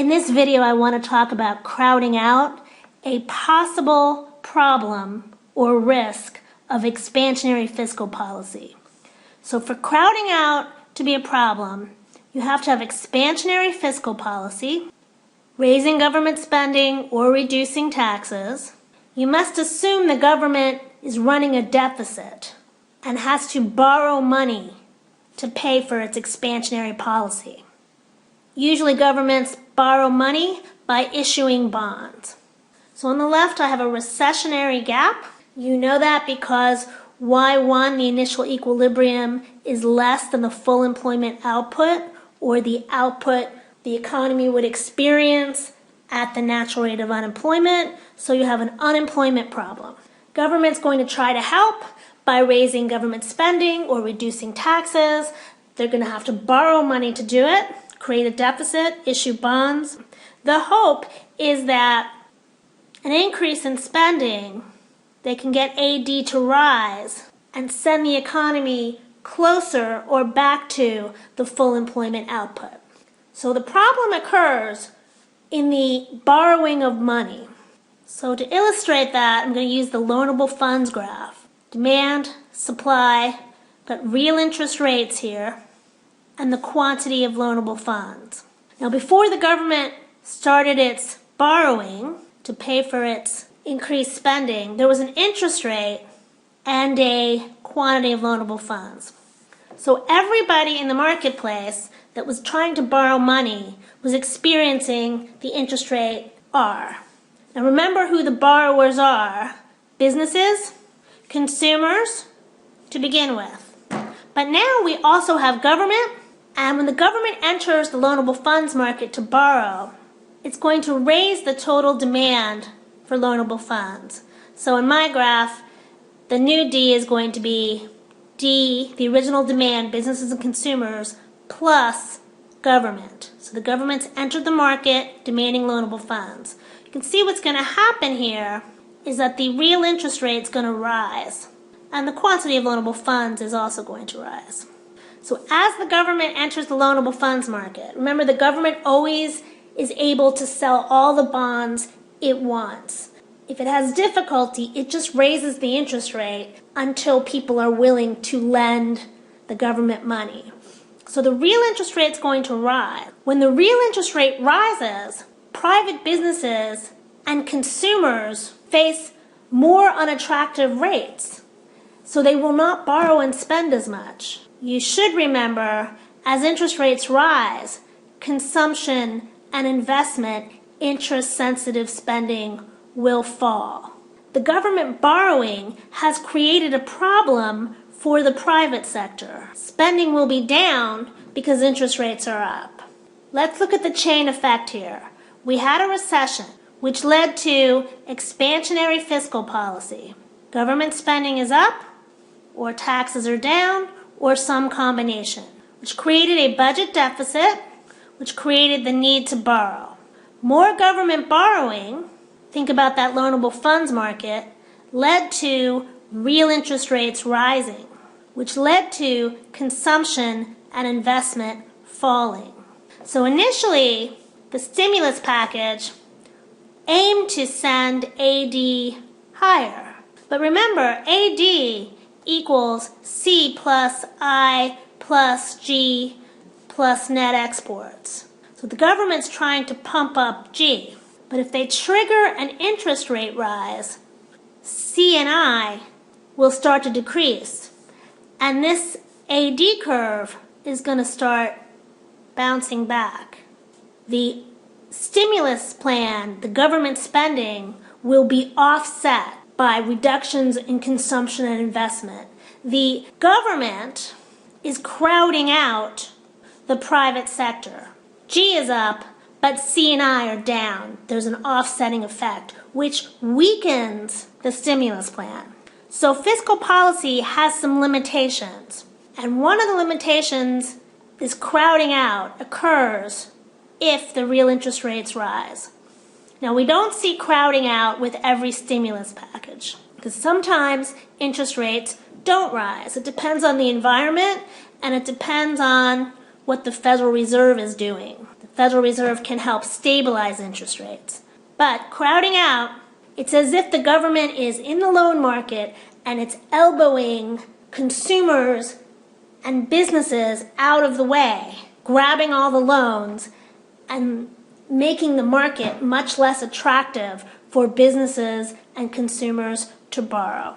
In this video, I want to talk about crowding out, a possible problem or risk of expansionary fiscal policy. So for crowding out to be a problem, you have to have expansionary fiscal policy, raising government spending or reducing taxes. You must assume the government is running a deficit and has to borrow money to pay for its expansionary policy. Usually governments borrow money by issuing bonds. So on the left I have a recessionary gap. You know that because Y1, the initial equilibrium, is less than the full employment output, or the output the economy would experience at the natural rate of unemployment. So you have an unemployment problem. Government's going to try to help by raising government spending or reducing taxes. They're going to have to borrow money to do it, create a deficit, issue bonds. The hope is that an increase in spending, they can get AD to rise and send the economy closer or back to the full employment output. So the problem occurs in the borrowing of money. So to illustrate that, I'm going to use the loanable funds graph. Demand, supply, got real interest rates here, and the quantity of loanable funds. Now before the government started its borrowing to pay for its increased spending, there was an interest rate and a quantity of loanable funds. So everybody in the marketplace that was trying to borrow money was experiencing the interest rate R. Now remember who the borrowers are: businesses, consumers, to begin with. But now we also have government, and when the government enters the loanable funds market to borrow, it's going to raise the total demand for loanable funds. So in my graph, the new D is going to be D, the original demand, businesses and consumers, plus government. So the government's entered the market demanding loanable funds. You can see what's going to happen here is that the real interest rate is going to rise, and the quantity of loanable funds is also going to rise. So as the government enters the loanable funds market, remember the government always is able to sell all the bonds it wants. If it has difficulty, it just raises the interest rate until people are willing to lend the government money. So the real interest rate is going to rise. When the real interest rate rises, private businesses and consumers face more unattractive rates. So they will not borrow and spend as much. You should remember, as interest rates rise, consumption and investment, interest-sensitive spending will fall. The government borrowing has created a problem for the private sector. Spending will be down because interest rates are up. Let's look at the chain effect here. We had a recession, which led to expansionary fiscal policy. Government spending is up, or taxes are down, or some combination, which created a budget deficit, which created the need to borrow. More government borrowing, think about that loanable funds market, led to real interest rates rising, which led to consumption and investment falling. So initially, the stimulus package aimed to send AD higher. But remember, AD equals C plus I plus G plus net exports. So the government's trying to pump up G. But if they trigger an interest rate rise, C and I will start to decrease. And this AD curve is going to start bouncing back. The stimulus plan, the government spending, will be offset by reductions in consumption and investment. The government is crowding out the private sector. G is up, but C and I are down. There's an offsetting effect, which weakens the stimulus plan. So fiscal policy has some limitations. And one of the limitations is crowding out occurs if the real interest rates rise. Now we don't see crowding out with every stimulus package, because sometimes interest rates don't rise. It depends on the environment, and it depends on what the Federal Reserve is doing. The Federal Reserve can help stabilize interest rates. But crowding out, it's as if the government is in the loan market and it's elbowing consumers and businesses out of the way, grabbing all the loans and making the market much less attractive for businesses and consumers to borrow.